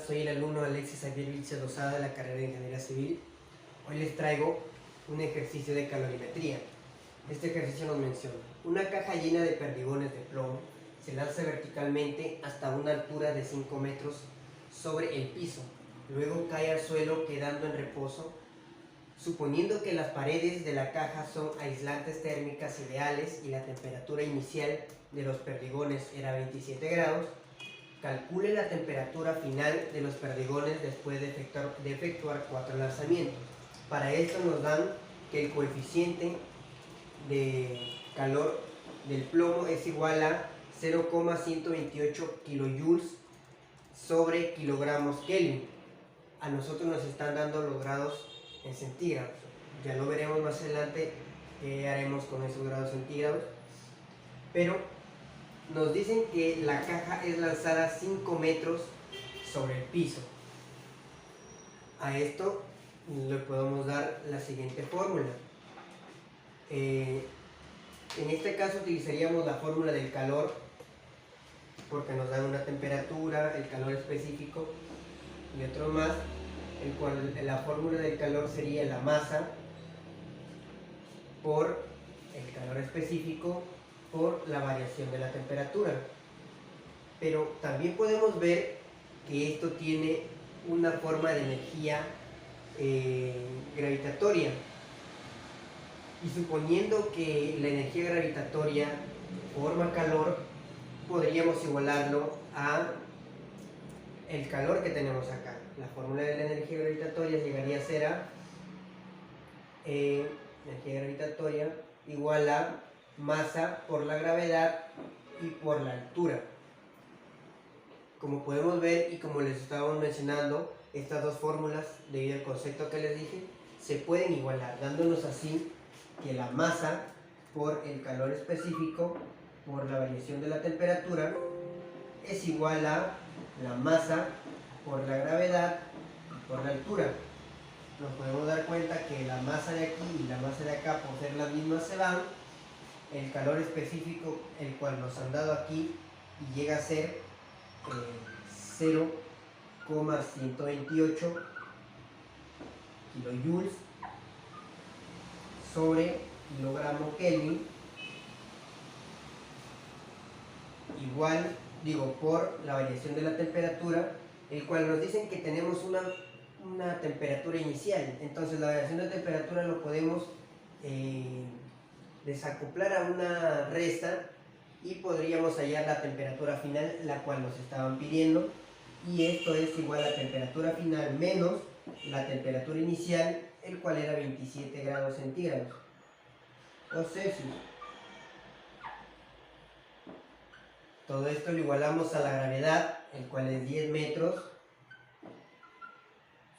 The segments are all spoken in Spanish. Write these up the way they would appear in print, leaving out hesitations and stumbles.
soy el alumno Alexis Xavier Vilches Lozada de la carrera de Ingeniería Civil. Hoy les traigo un ejercicio de calorimetría. Este ejercicio nos menciona: una caja llena de perdigones de plomo se lanza verticalmente hasta una altura de 5 metros sobre el piso. Luego cae al suelo quedando en reposo. Suponiendo que las paredes de la caja son aislantes térmicas ideales y la temperatura inicial de los perdigones era 27 grados, calcule la temperatura final de los perdigones después de efectuar 4 lanzamientos. Para esto nos dan que el coeficiente de calor del plomo es igual a 0,128 kilojoules sobre kilogramos Kelvin. A nosotros nos están dando los grados en centígrados. Ya lo veremos más adelante qué haremos con esos grados centígrados. Pero nos dicen que la caja es lanzada 5 metros sobre el piso. A esto le podemos dar la siguiente fórmula. En este caso utilizaríamos la fórmula del calor, porque nos dan una temperatura, el calor específico y otro más, el cual la fórmula del calor sería la masa por el calor específico por la variación de la temperatura. Pero también podemos ver que esto tiene una forma de energía gravitatoria, y suponiendo que la energía gravitatoria forma calor, podríamos igualarlo a el calor que tenemos acá. La fórmula de la energía gravitatoria llegaría a ser energía gravitatoria igual a masa por la gravedad y por la altura. Como podemos ver y como les estábamos mencionando, estas dos fórmulas, debido al concepto que les dije, se pueden igualar, dándonos así que la masa por el calor específico por la variación de la temperatura es igual a la masa por la gravedad y por la altura. Nos podemos dar cuenta que la masa de aquí y la masa de acá, por ser las mismas, se van. El calor específico, el cual nos han dado aquí, y llega a ser 0,128 kilojoules sobre kilogramo Kelvin, igual, por la variación de la temperatura, el cual nos dicen que tenemos una temperatura inicial. Entonces la variación de temperatura lo podemos desacoplar a una resta y podríamos hallar la temperatura final, la cual nos estaban pidiendo, y esto es igual a la temperatura final menos la temperatura inicial, el cual era 27 grados centígrados o Celsius. Todo esto lo igualamos a la gravedad, el cual es 10 metros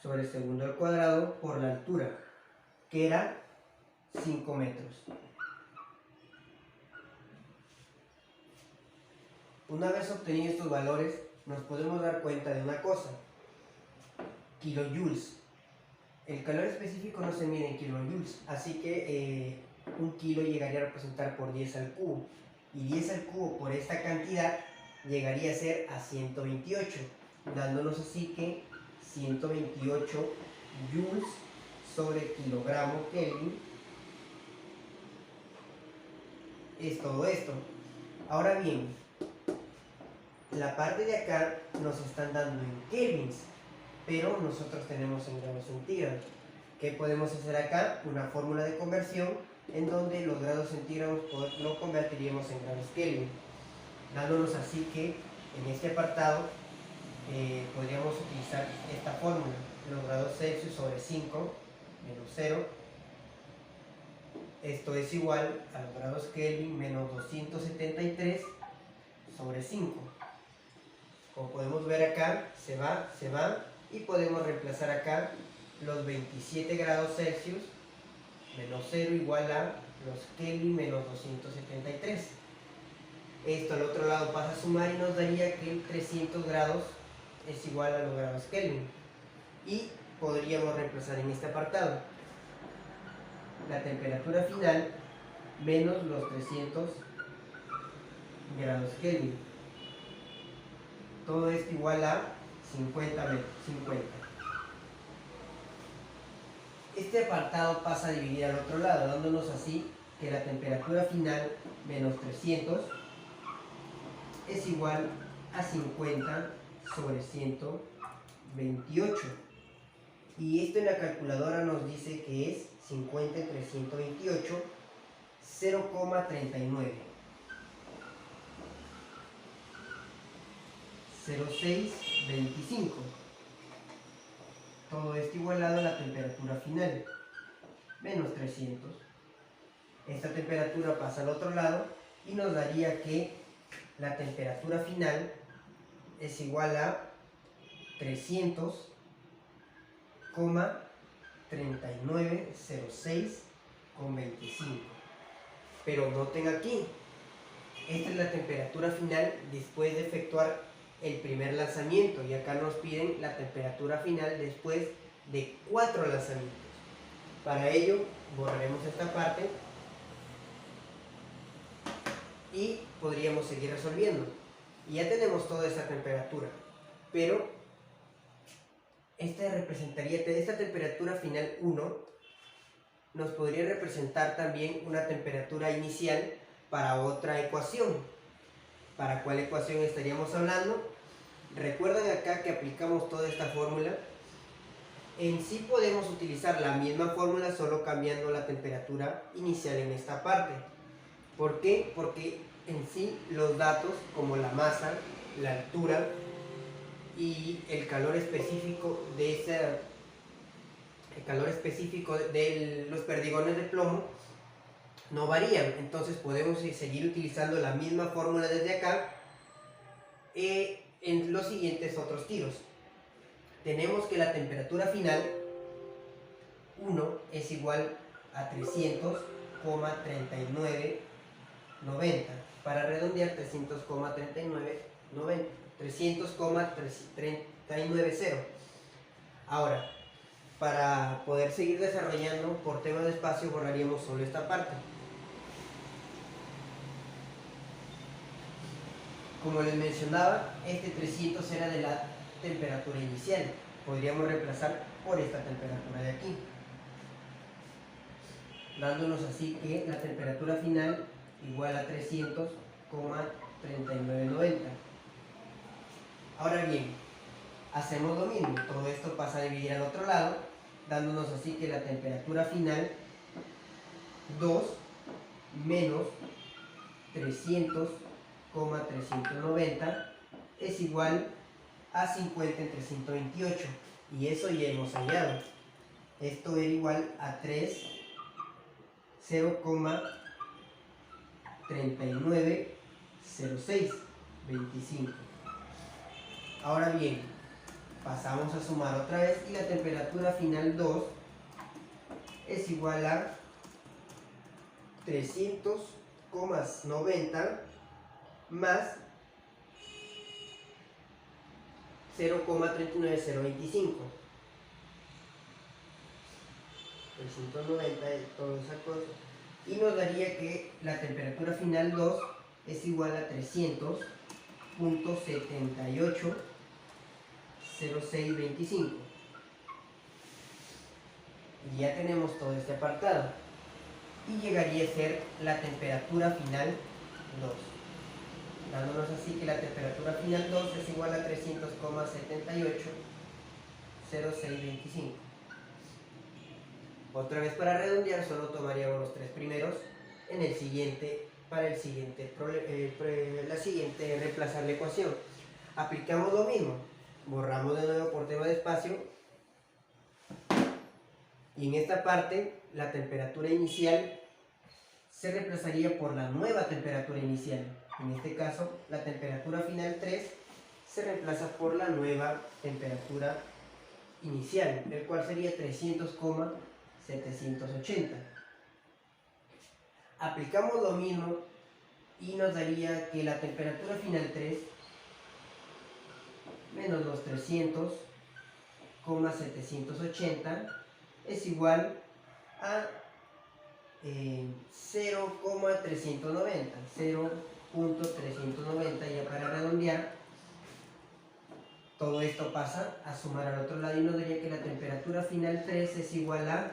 sobre el segundo al cuadrado por la altura, que era 5 metros. Una vez obtenidos estos valores, nos podemos dar cuenta de una cosa: kilojoules. El calor específico no se mide en kilojoules, así que un kilo llegaría a representar por 10 al cubo, y 10 al cubo por esta cantidad llegaría a ser a 128, dándonos así que 128 joules sobre kilogramo Kelvin es todo esto. Ahora bien, la parte de acá nos están dando en kelvins, pero nosotros tenemos en grados centígrados. ¿Qué podemos hacer acá? Una fórmula de conversión en donde los grados centígrados lo convertiríamos en grados Kelvin, dándonos así que en este apartado podríamos utilizar esta fórmula: los grados Celsius sobre 5 menos 0, esto es igual a los grados Kelvin menos 273 sobre 5. Como podemos ver acá, se va, y podemos reemplazar acá los 27 grados Celsius menos 0 igual a los Kelvin menos 273. Esto al otro lado pasa a sumar y nos daría que 300 grados es igual a los grados Kelvin. Y podríamos reemplazar en este apartado la temperatura final menos los 300 grados Kelvin. Todo esto igual a 50. Este apartado pasa a dividir al otro lado, dándonos así que la temperatura final menos 300 es igual a 50 sobre 128. Y esto en la calculadora nos dice que es 50 entre 128, 0,39. 0,625. Todo esto igualado a la temperatura final, menos 300. Esta temperatura pasa al otro lado y nos daría que la temperatura final es igual a 300,3906,25. Pero noten aquí, esta es la temperatura final después de efectuar el primer lanzamiento, y acá nos piden la temperatura final después de 4 lanzamientos. Para ello borraremos esta parte y podríamos seguir resolviendo. Y ya tenemos toda esta temperatura, pero esta temperatura final 1 nos podría representar también una temperatura inicial para otra ecuación. ¿Para cuál ecuación estaríamos hablando? Recuerden acá que aplicamos toda esta fórmula. En sí podemos utilizar la misma fórmula, solo cambiando la temperatura inicial en esta parte. ¿Por qué? Porque en sí los datos como la masa, la altura y el calor específico de los perdigones de plomo no varían. Entonces podemos seguir utilizando la misma fórmula desde acá en los siguientes otros tiros. Tenemos que la temperatura final 1 es igual a 300,3990. Para redondear, 300,390. Ahora, para poder seguir desarrollando por tema de espacio, borraríamos solo esta parte. Como les mencionaba, este 300 era de la temperatura inicial. Podríamos reemplazar por esta temperatura de aquí, dándonos así que la temperatura final igual a 300,3990. Ahora bien, hacemos lo mismo. Todo esto pasa a dividir al otro lado, dándonos así que la temperatura final 2 menos 300,390 es igual a 50 entre 128, y eso ya hemos hallado. Esto era igual a 0,390625. Ahora bien, pasamos a sumar otra vez y la temperatura final 2 es igual a 300,90 más 0,39025. 390 es toda esa cosa. Y nos daría que la temperatura final 2 es igual a 300,780625. Y ya tenemos todo este apartado. Y llegaría a ser la temperatura final 2. Dándonos así que la temperatura final 2 es igual a 300,780625. Otra vez para redondear, solo tomaríamos los 3 primeros en el siguiente, para la siguiente reemplazar la ecuación. Aplicamos lo mismo, borramos de nuevo por tema de espacio, y en esta parte la temperatura inicial se reemplazaría por la nueva temperatura inicial. En este caso, la temperatura final 3 se reemplaza por la nueva temperatura inicial, el cual sería 300,780. Aplicamos lo mismo y nos daría que la temperatura final 3 menos los 300,780 es igual a 0,390, ya para redondear. todo esto pasa a sumar al otro lado y nos daría que la temperatura final 3 es igual a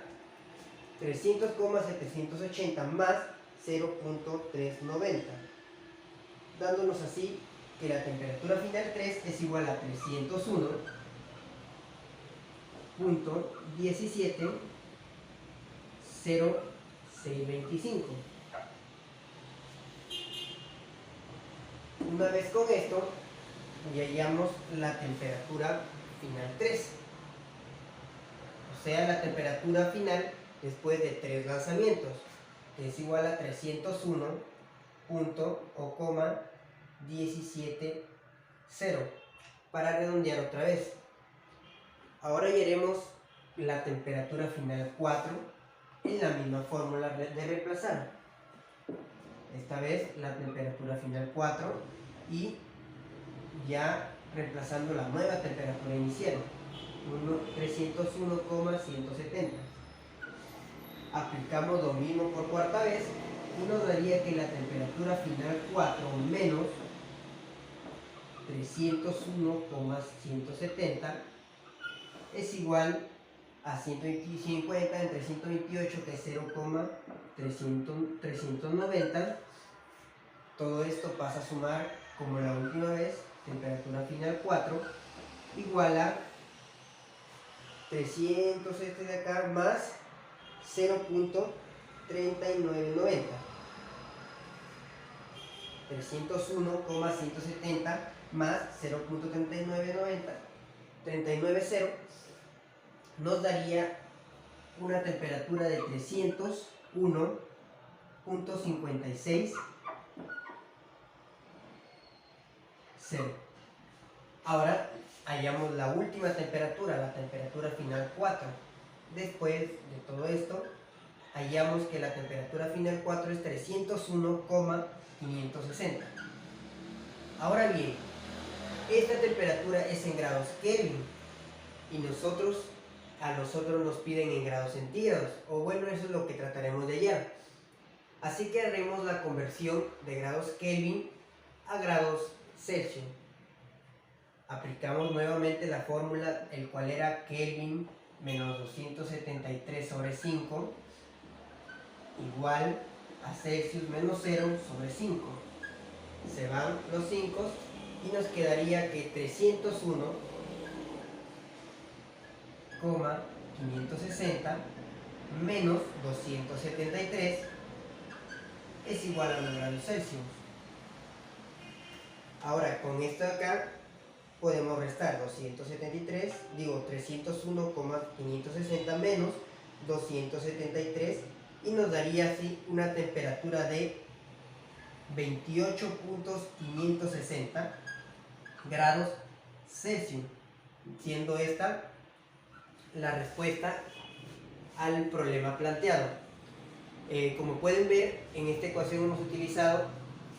300,780 más 0.390, dándonos así que la temperatura final 3 es igual a 301.170625. Una vez con esto, ya hallamos la temperatura final 3, o sea, la temperatura final después de 3 lanzamientos, que es igual a 301.170 para redondear otra vez. Ahora hallaremos la temperatura final 4 en la misma fórmula de reemplazar. Esta vez la temperatura final 4 y ya reemplazando la nueva temperatura inicial, 301,170. Aplicamos lo mismo por cuarta vez y nos daría que la temperatura final 4 menos 301,170 es igual a 150 entre 128, que es 0,390. Todo esto pasa a sumar como la última vez, temperatura final 4 igual a 300 este de acá más 0.3990. 301,170 más 0.3990, 390, nos daría una temperatura de 301,56. Ahora hallamos la última temperatura, la temperatura final 4. Después de todo esto, hallamos que la temperatura final 4 es 301,560. Ahora bien, esta temperatura es en grados Kelvin y a nosotros nos piden en grados centígrados, o bueno, eso es lo que trataremos de hallar. Así que haremos la conversión de grados Kelvin a grados Celsius. Aplicamos nuevamente la fórmula, el cual era Kelvin menos 273 sobre 5 igual a Celsius menos 0 sobre 5. Se van los 5 y nos quedaría que 301,560 menos 273 es igual a 1 grados Celsius. Ahora con esto de acá podemos restar 301,560 menos 273 y nos daría así una temperatura de 28.560 grados Celsius, siendo esta la respuesta al problema planteado. Como pueden ver, en esta ecuación hemos utilizado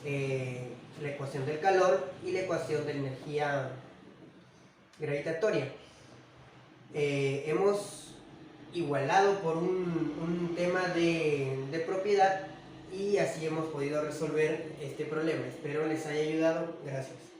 la ecuación del calor y la ecuación de la energía gravitatoria. Hemos igualado por un tema de propiedad y así hemos podido resolver este problema. Espero les haya ayudado. Gracias.